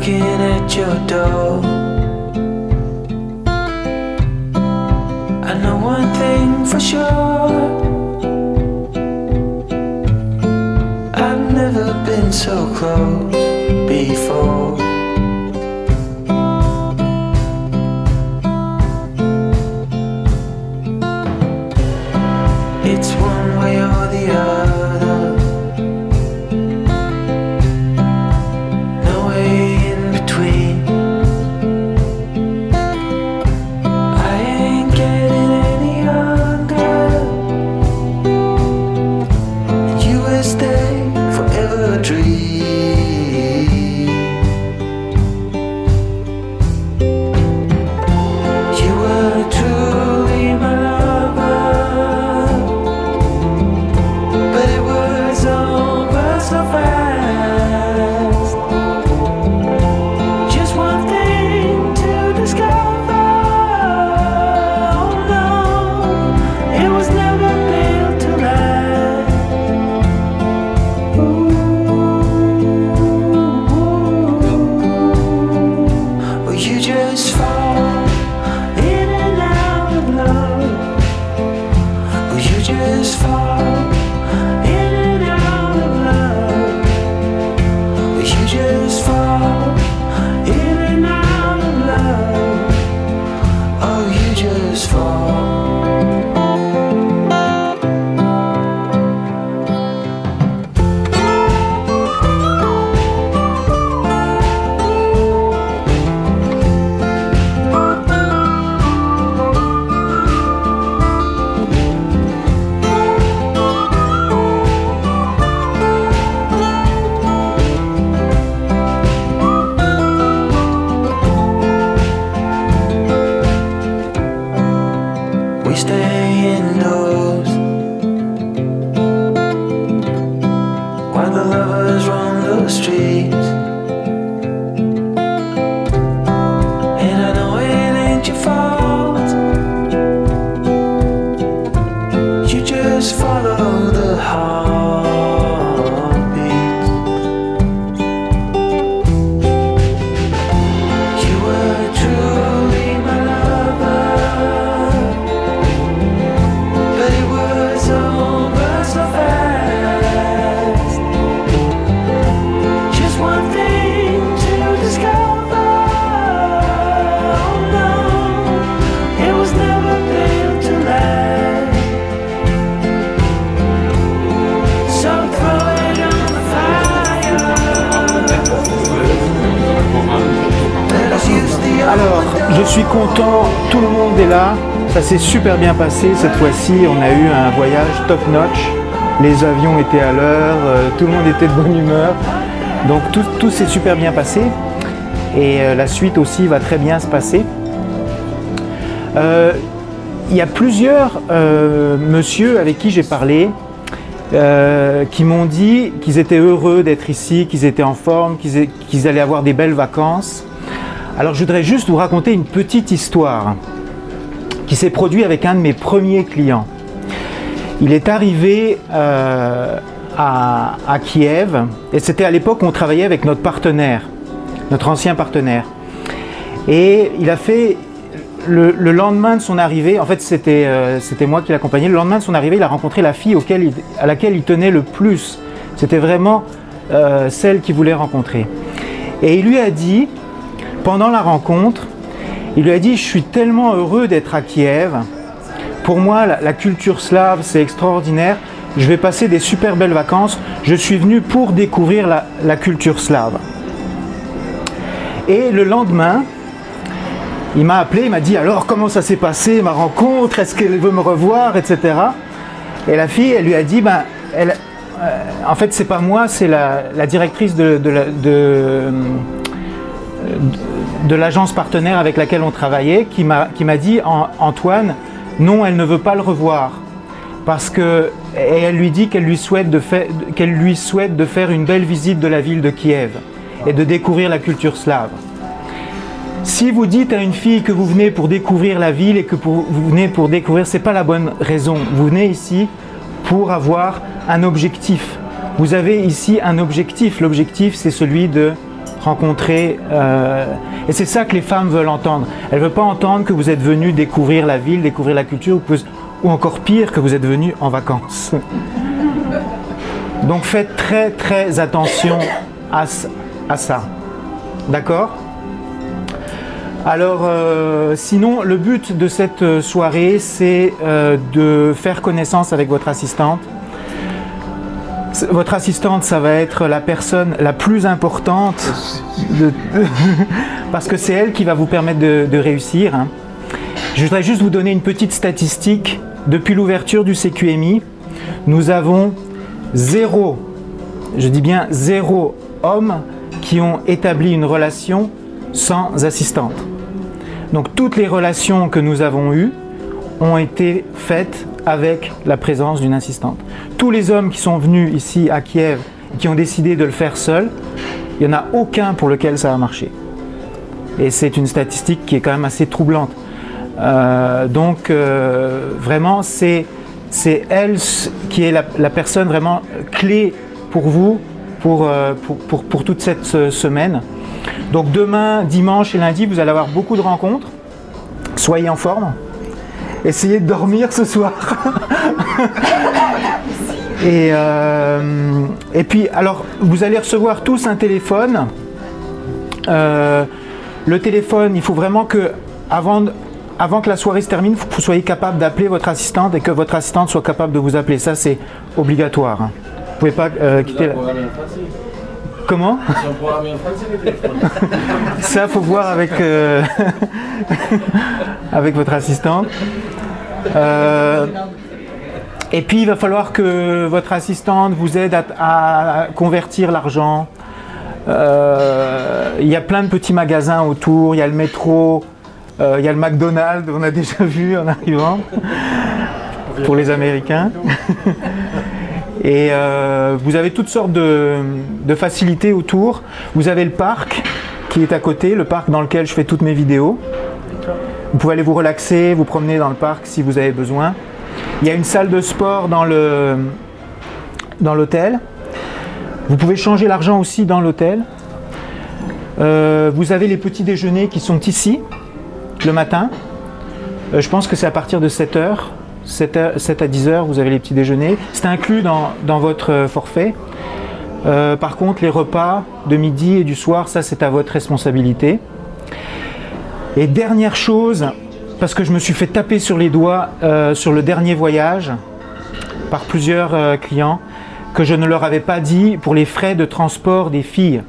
knocking at your door. I know one thing for sure, I've never been so close before. It's one way or the other, no way in between. I ain't getting any younger, and you will stay forever a dream. You were truly my lover, but it was over so fast. Just one thing to discover. Oh no, it was never built to last. Well, you just fall in and out of love. Well, you just fall in and out of love. Well, you just fall in and out of love. Oh, you just fall. We stay indoors while the lovers roam the streets. And I know it ain't your fault, you just follow the heartbeats. You were truly my lover, but it was over so fast. Just one thing to discover. Oh no, it was never built to last. So throw it on the fire. Let us use the Alors, je suis content, tout le monde est là, ça s'est super bien passé cette fois-ci, on a eu un voyage top notch, les avions étaient à l'heure, tout le monde était de bonne humeur, donc tout s'est super bien passé et la suite aussi va très bien se passer. Il y a plusieurs messieurs avec qui j'ai parlé qui m'ont dit qu'ils étaient heureux d'être ici, qu'ils étaient en forme, qu'ils allaient avoir des belles vacances. Alors je voudrais juste vous raconter une petite histoire qui s'est produite avec un de mes premiers clients. Il est arrivé à Kiev et c'était à l'époque où on travaillait avec notre partenaire, notre ancien partenaire. Et il a fait le lendemain de son arrivée, en fait c'était moi qui l'accompagnais, le lendemain de son arrivée il a rencontré la fille à laquelle il tenait le plus. C'était vraiment celle qu'il voulait rencontrer. Et il lui a dit, pendant la rencontre, il lui a dit « Je suis tellement heureux d'être à Kiev. Pour moi, la culture slave, c'est extraordinaire. Je vais passer des super belles vacances. Je suis venu pour découvrir la culture slave. » Et le lendemain, il m'a appelé, il m'a dit « Alors, comment ça s'est passé, ma rencontre? Est-ce qu'elle veut me revoir, etc. » Et la fille, elle lui a dit « En fait, c'est pas moi, c'est la directrice de l'agence partenaire avec laquelle on travaillait qui m'a dit Antoine, non, elle ne veut pas le revoir parce que et elle lui dit qu'elle lui souhaite de faire une belle visite de la ville de Kiev et de découvrir la culture slave. Si vous dites à une fille que vous venez pour découvrir la ville et que vous venez pour découvrir, c'est pas la bonne raison. Vous venez ici pour avoir un objectif. Vous avez ici un objectif. L'objectif, c'est celui de rencontrer. Et c'est ça que les femmes veulent entendre. Elles ne veulent pas entendre que vous êtes venu découvrir la ville, découvrir la culture, ou encore pire, que vous êtes venu en vacances. Donc faites très très attention à ça. D'accord ? Alors, sinon, le but de cette soirée, c'est de faire connaissance avec votre assistante. Votre assistante, ça va être la personne la plus importante, parce que c'est elle qui va vous permettre de réussir. Hein. Je voudrais juste vous donner une petite statistique. Depuis l'ouverture du CQMI, nous avons 0, je dis bien 0 hommes qui ont établi une relation sans assistante. Donc toutes les relations que nous avons eues ont été faites avec la présence d'une assistante. Tous les hommes qui sont venus ici à Kiev et qui ont décidé de le faire seuls, il n'y en a aucun pour lequel ça a marché. Et c'est une statistique qui est quand même assez troublante. Vraiment, c'est elle qui est la personne vraiment clé pour vous, pour toute cette semaine. Donc demain, dimanche et lundi, vous allez avoir beaucoup de rencontres. Soyez en forme. Essayez de dormir ce soir. Et puis, alors, vous allez recevoir tous un téléphone. Le téléphone, il faut vraiment que, avant que la soirée se termine, vous soyez capable d'appeler votre assistante et que votre assistante soit capable de vous appeler. Ça, c'est obligatoire. Hein. Vous ne pouvez pas quitter la... Comment? Ça, faut voir avec, avec votre assistante. Et puis, il va falloir que votre assistante vous aide à convertir l'argent. Il y a plein de petits magasins autour. Il y a le métro, il y a le McDonald's, on a déjà vu en arrivant, pour les Américains. Et vous avez toutes sortes de facilités autour. Vous avez le parc qui est à côté, le parc dans lequel je fais toutes mes vidéos. Vous pouvez aller vous relaxer, vous promener dans le parc si vous avez besoin. Il y a une salle de sport dans l'hôtel. Vous pouvez changer l'argent aussi dans l'hôtel. Vous avez les petits déjeuners qui sont ici, le matin. Je pense que c'est à partir de 7h. 7 à 10h, vous avez les petits déjeuners. C'est inclus dans votre forfait. Par contre, les repas de midi et du soir, ça c'est à votre responsabilité. Et dernière chose, parce que je me suis fait taper sur les doigts sur le dernier voyage par plusieurs clients, que je ne leur avais pas dit pour les frais de transport des filles.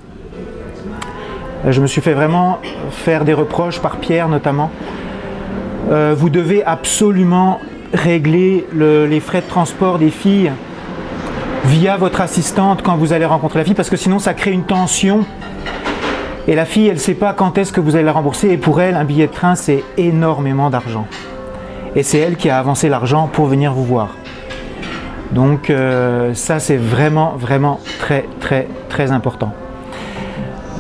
Je me suis fait vraiment faire des reproches par Pierre notamment. Vous devez absolument régler les frais de transport des filles via votre assistante quand vous allez rencontrer la fille, parce que sinon ça crée une tension et la fille elle ne sait pas quand est-ce que vous allez la rembourser, et pour elle un billet de train c'est énormément d'argent et c'est elle qui a avancé l'argent pour venir vous voir. Donc ça c'est vraiment très très très important.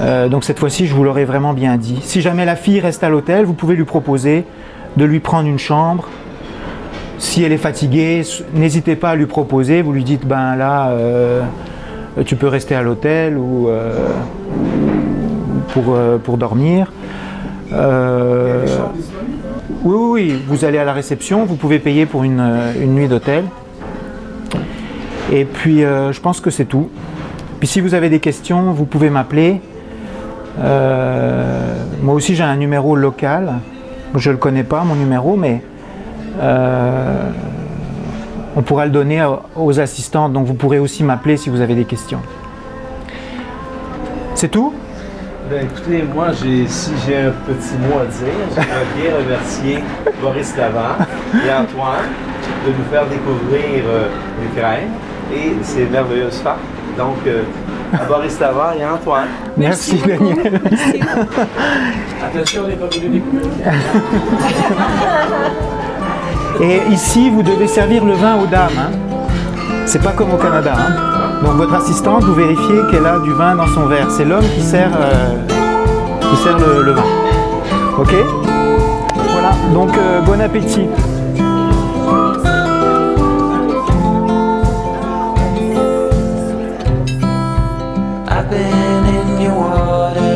Donc cette fois-ci je vous l'aurais vraiment bien dit. Si jamais la fille reste à l'hôtel, vous pouvez lui proposer de lui prendre une chambre. Si elle est fatiguée, n'hésitez pas à lui proposer, vous lui dites ben là tu peux rester à l'hôtel ou pour dormir. Oui, vous allez à la réception, vous pouvez payer pour une nuit d'hôtel. Et puis je pense que c'est tout. Puis si vous avez des questions, vous pouvez m'appeler. Moi aussi j'ai un numéro local, je ne le connais pas mon numéro, mais on pourra le donner aux assistantes, donc vous pourrez aussi m'appeler si vous avez des questions. C'est tout? Ben écoutez, moi si j'ai un petit mot à dire, j'aimerais bien remercier Boris Lavant et Antoine de nous faire découvrir l'Ukraine et ses merveilleuses femmes. Donc à Boris Lavant et Antoine. Merci Daniel. Merci. Attention, on n'est pas venu découvrir. Et ici, vous devez servir le vin aux dames. Hein. C'est pas comme au Canada. Hein. Donc votre assistante, vous vérifiez qu'elle a du vin dans son verre. C'est l'homme qui sert le vin. Ok? Voilà. Donc bon appétit. I've been in your water.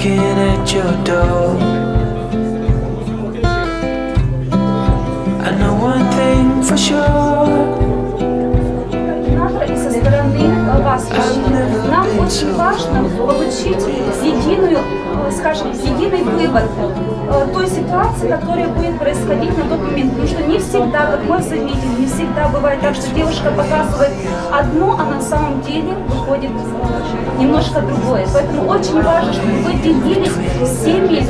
knocking at your door. I know one thing for sure. И со стороны вас, мужчин, нам очень важно получить единую, скажем, единый вывод той ситуации, которая будет происходить на тот момент. Потому что не всегда, как мы заметили, не всегда бывает так, что девушка показывает одно, а на самом деле выходит немножко другое. Поэтому очень важно, чтобы вы делились всеми,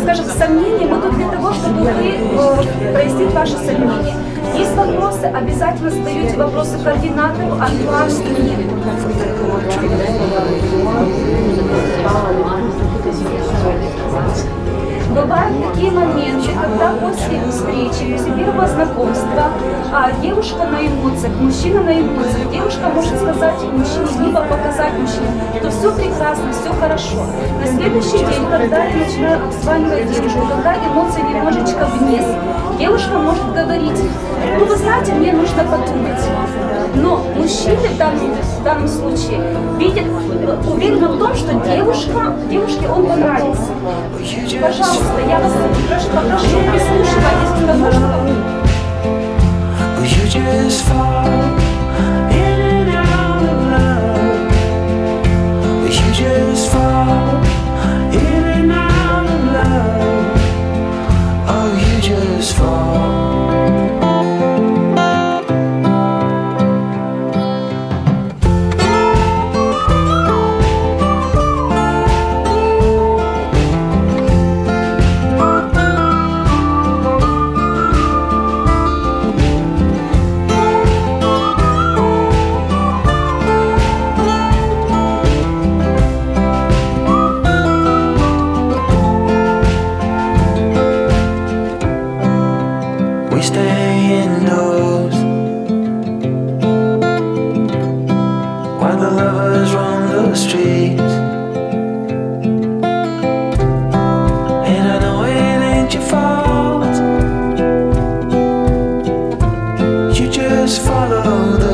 скажем, сомнениями. Мы тут для того, чтобы вы прояснить ваши сомнения. Есть вопросы, обязательно задаете вопросы координатору, Антуану и мне. Бывают такие моменты, когда после встречи, после первого знакомства, девушка на эмоциях, мужчина на эмоциях, девушка может сказать мужчине, либо показать мужчине, что все прекрасно, все хорошо. На следующий день, когда я начинаю обзванивать девушку, когда эмоции немножечко вниз, девушка может говорить: ну вы знаете, мне нужно подумать. Но мужчины в данном случае видят, уверены в том, что девушке он понравится. Пожалуйста, я вас попрошу, прислушивайтесь к тому, что... Follow the